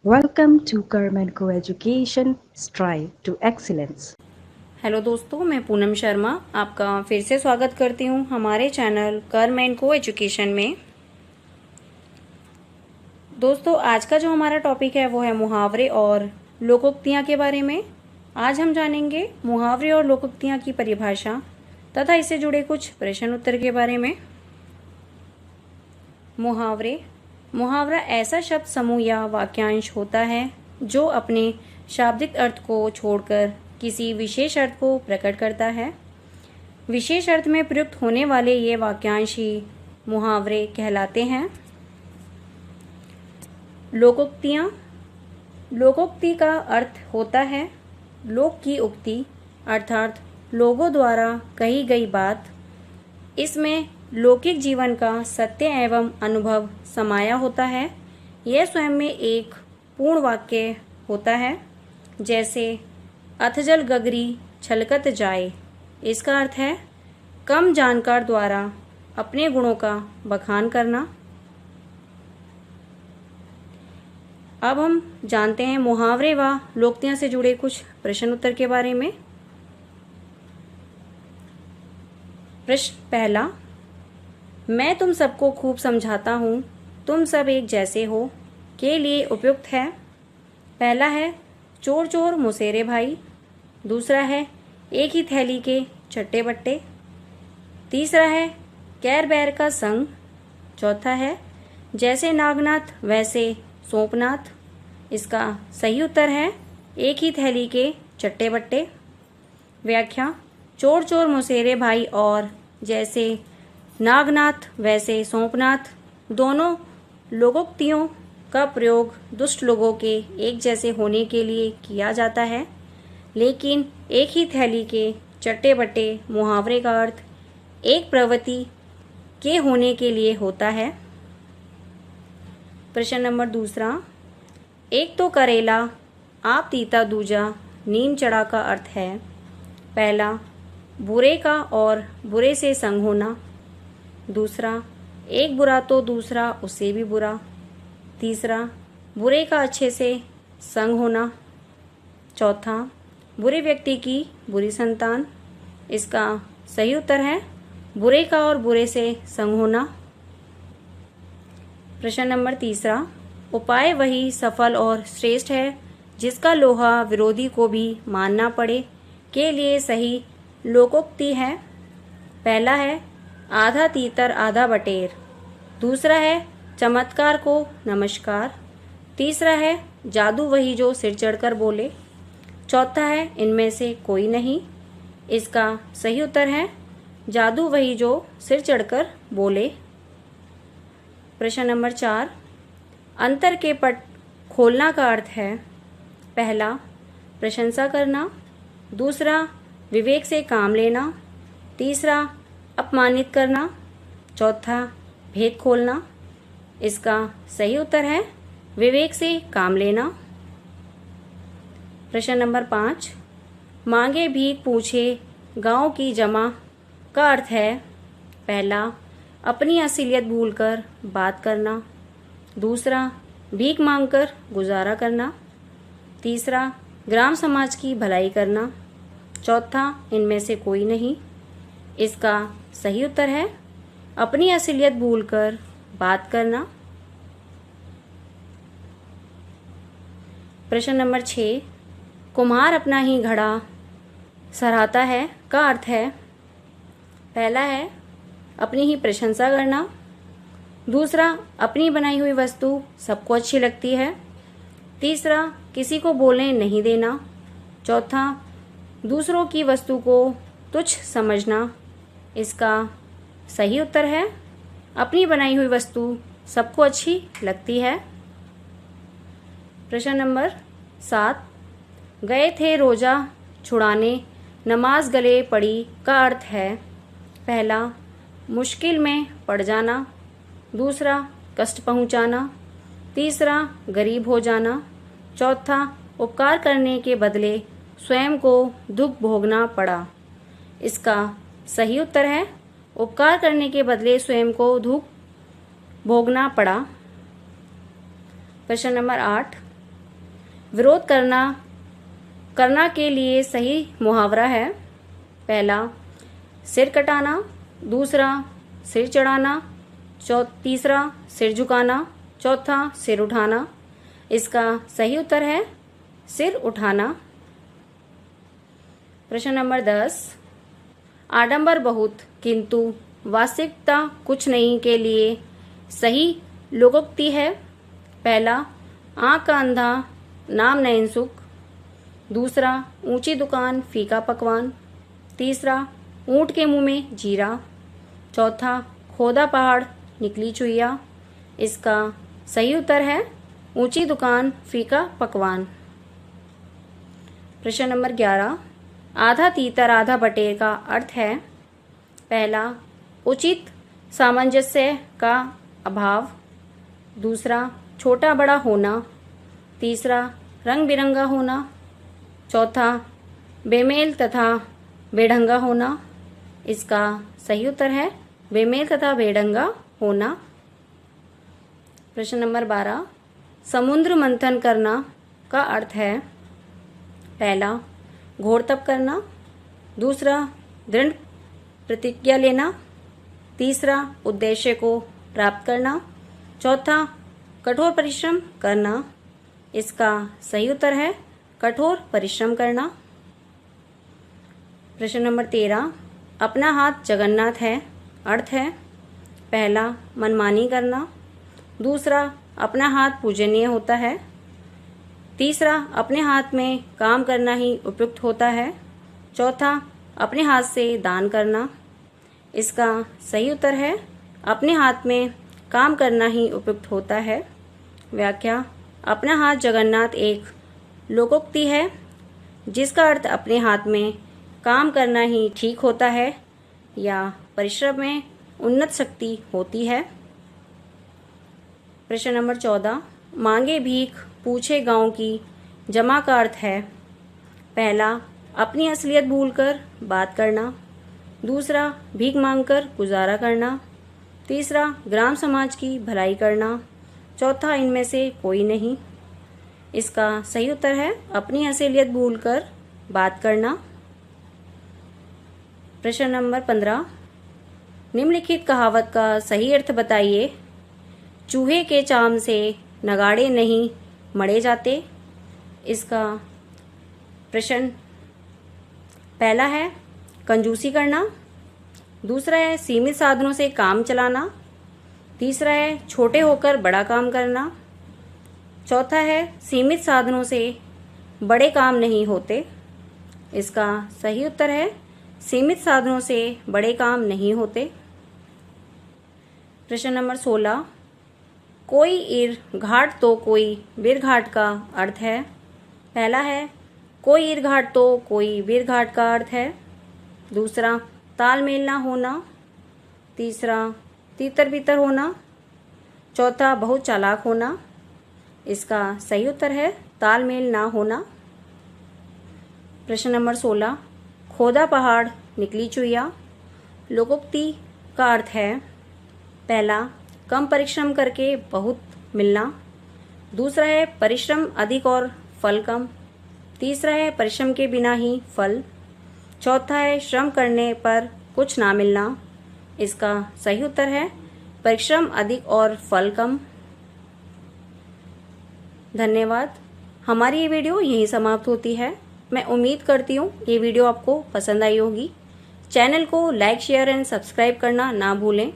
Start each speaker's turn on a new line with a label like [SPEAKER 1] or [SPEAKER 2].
[SPEAKER 1] Welcome to Carmen Co-Education Strive to Excellence।
[SPEAKER 2] Hello दोस्तों, मैं पूनम शर्मा आपका फिर से स्वागत करती हूँ हमारे चैनल करमेन को एजुकेशन में। दोस्तों, आज का जो हमारा टॉपिक है वो है मुहावरे और लोकोक्तियाँ के बारे में। आज हम जानेंगे मुहावरे और लोकोक्तियाँ की परिभाषा तथा इससे जुड़े कुछ प्रश्न उत्तर के बारे में। मुहावरे मुहावरा ऐसा शब्द समूह या वाक्यांश होता है जो अपने शाब्दिक अर्थ को छोड़कर किसी विशेष अर्थ को प्रकट करता है। विशेष अर्थ में प्रयुक्त होने वाले ये वाक्यांश ही मुहावरे कहलाते हैं। लोकोक्तियाँ लोकोक्ति का अर्थ होता है लोक की उक्ति, अर्थात लोगों द्वारा कही गई बात। इसमें लौकिक जीवन का सत्य एवं अनुभव समाया होता है। यह स्वयं में एक पूर्ण वाक्य होता है। जैसे अथजल गगरी छलकत जाए, इसका अर्थ है कम जानकार द्वारा अपने गुणों का बखान करना। अब हम जानते हैं मुहावरे व लोकोक्तियाँ से जुड़े कुछ प्रश्न उत्तर के बारे में। प्रश्न पहला, मैं तुम सबको खूब समझाता हूँ, तुम सब एक जैसे हो के लिए उपयुक्त है। पहला है चोर चोर मुसेरे भाई। दूसरा है एक ही थैली के चट्टे बट्टे। तीसरा है कैर बैर का संग। चौथा है जैसे नागनाथ वैसे सोपनाथ। इसका सही उत्तर है एक ही थैली के चट्टे बट्टे। व्याख्या, चोर चोर मुसेरे भाई और जैसे नागनाथ वैसे सोपनाथ दोनों लोकोक्तियों का प्रयोग दुष्ट लोगों के एक जैसे होने के लिए किया जाता है, लेकिन एक ही थैली के चट्टे बट्टे मुहावरे का अर्थ एक प्रवृत्ति के होने के लिए होता है। प्रश्न नंबर दूसरा, एक तो करेला आप तीता दूजा नीम चढ़ा का अर्थ है। पहला बुरे का और बुरे से संग होना। दूसरा एक बुरा तो दूसरा उससे भी बुरा। तीसरा बुरे का अच्छे से संग होना। चौथा बुरे व्यक्ति की बुरी संतान। इसका सही उत्तर है बुरे का और बुरे से संग होना। प्रश्न नंबर तीसरा, उपाय वही सफल और श्रेष्ठ है जिसका लोहा विरोधी को भी मानना पड़े के लिए सही लोकोक्ति है। पहला है आधा तीतर आधा बटेर। दूसरा है चमत्कार को नमस्कार। तीसरा है जादू वही जो सिर चढ़कर बोले। चौथा है इनमें से कोई नहीं। इसका सही उत्तर है जादू वही जो सिर चढ़कर बोले। प्रश्न नंबर 4, अंतर के पट खोलना का अर्थ है। पहला प्रशंसा करना। दूसरा विवेक से काम लेना। तीसरा अपमानित करना। चौथा भेद खोलना। इसका सही उत्तर है विवेक से काम लेना। प्रश्न नंबर 5, मांगे भीख पूछे गांव की जमा का अर्थ है। पहला अपनी असलियत भूलकर बात करना। दूसरा भीख मांगकर गुजारा करना। तीसरा ग्राम समाज की भलाई करना। चौथा इनमें से कोई नहीं। इसका सही उत्तर है अपनी असलियत भूलकर बात करना। प्रश्न नंबर 6, कुम्हार अपना ही घड़ा सराहता है का अर्थ है। पहला है अपनी ही प्रशंसा करना। दूसरा अपनी बनाई हुई वस्तु सबको अच्छी लगती है। तीसरा किसी को बोलने नहीं देना। चौथा दूसरों की वस्तु को तुच्छ समझना। इसका सही उत्तर है अपनी बनाई हुई वस्तु सबको अच्छी लगती है। प्रश्न नंबर 7, गए थे रोजा छुड़ाने नमाज गले पड़ी का अर्थ है। पहला मुश्किल में पड़ जाना। दूसरा कष्ट पहुंचाना। तीसरा गरीब हो जाना। चौथा उपकार करने के बदले स्वयं को दुख भोगना पड़ा। इसका सही उत्तर है उपकार करने के बदले स्वयं को दुख भोगना पड़ा। प्रश्न नंबर 8, विरोध करना करना के लिए सही मुहावरा है। पहला सिर कटाना, दूसरा सिर चढ़ाना, तीसरा सिर झुकाना, चौथा सिर उठाना। इसका सही उत्तर है सिर उठाना। प्रश्न नंबर 10, आडंबर बहुत किंतु वास्तविकता कुछ नहीं के लिए सही लोकोक्ति है। पहला आँख का अंधा नाम नयन सुख, दूसरा ऊंची दुकान फीका पकवान, तीसरा ऊंट के मुंह में जीरा, चौथा खोदा पहाड़ निकली चुईया। इसका सही उत्तर है ऊंची दुकान फीका पकवान। प्रश्न नंबर 11, आधा तीतर आधा बटेर का अर्थ है। पहला उचित सामंजस्य का अभाव, दूसरा छोटा बड़ा होना, तीसरा रंग बिरंगा होना, चौथा बेमेल तथा बेढंगा होना। इसका सही उत्तर है बेमेल तथा बेढंगा होना। प्रश्न नंबर 12, समुद्र मंथन करना का अर्थ है। पहला घोर तप करना, दूसरा दृढ़ प्रतिज्ञा लेना, तीसरा उद्देश्य को प्राप्त करना, चौथा कठोर परिश्रम करना। इसका सही उत्तर है कठोर परिश्रम करना। प्रश्न नंबर 13, अपना हाथ जगन्नाथ है अर्थ है। पहला मनमानी करना, दूसरा अपना हाथ पूजनीय होता है, तीसरा अपने हाथ में काम करना ही उपयुक्त होता है, चौथा अपने हाथ से दान करना। इसका सही उत्तर है अपने हाथ में काम करना ही उपयुक्त होता है। व्याख्या, अपना हाथ जगन्नाथ एक लोकोक्ति है जिसका अर्थ अपने हाथ में काम करना ही ठीक होता है या परिश्रम में उन्नत शक्ति होती है। प्रश्न नंबर 14, मांगे भीख पूछे गांव की जमा का अर्थ है। पहला अपनी असलियत भूलकर बात करना, दूसरा भीख मांगकर गुजारा करना, तीसरा ग्राम समाज की भलाई करना, चौथा इनमें से कोई नहीं। इसका सही उत्तर है अपनी असलियत भूलकर बात करना। प्रश्न नंबर 15, निम्नलिखित कहावत का सही अर्थ बताइए। चूहे के चाम से नगाड़े नहीं मढ़े जाते। इसका प्रश्न पहला है कंजूसी करना, दूसरा है सीमित साधनों से काम चलाना, तीसरा है छोटे होकर बड़ा काम करना, चौथा है सीमित साधनों से बड़े काम नहीं होते। इसका सही उत्तर है सीमित साधनों से बड़े काम नहीं होते। प्रश्न नंबर 16, कोई इर घाट तो कोई वीर घाट का अर्थ है। पहला है कोई इर घाट तो कोई वीर घाट का अर्थ है, दूसरा तालमेल ना होना, तीसरा तीतर बीतर होना, चौथा बहुत चालाक होना। इसका सही उत्तर है तालमेल ना होना। प्रश्न नंबर 16, खोदा पहाड़ निकली चुईया लोकोक्ति का अर्थ है। पहला कम परिश्रम करके बहुत मिलना, दूसरा है परिश्रम अधिक और फल कम, तीसरा है परिश्रम के बिना ही फल, चौथा है श्रम करने पर कुछ ना मिलना। इसका सही उत्तर है परिश्रम अधिक और फल कम। धन्यवाद। हमारी ये वीडियो यहीं समाप्त होती है। मैं उम्मीद करती हूँ ये वीडियो आपको पसंद आई होगी। चैनल को लाइक शेयर एंड सब्सक्राइब करना ना भूलें।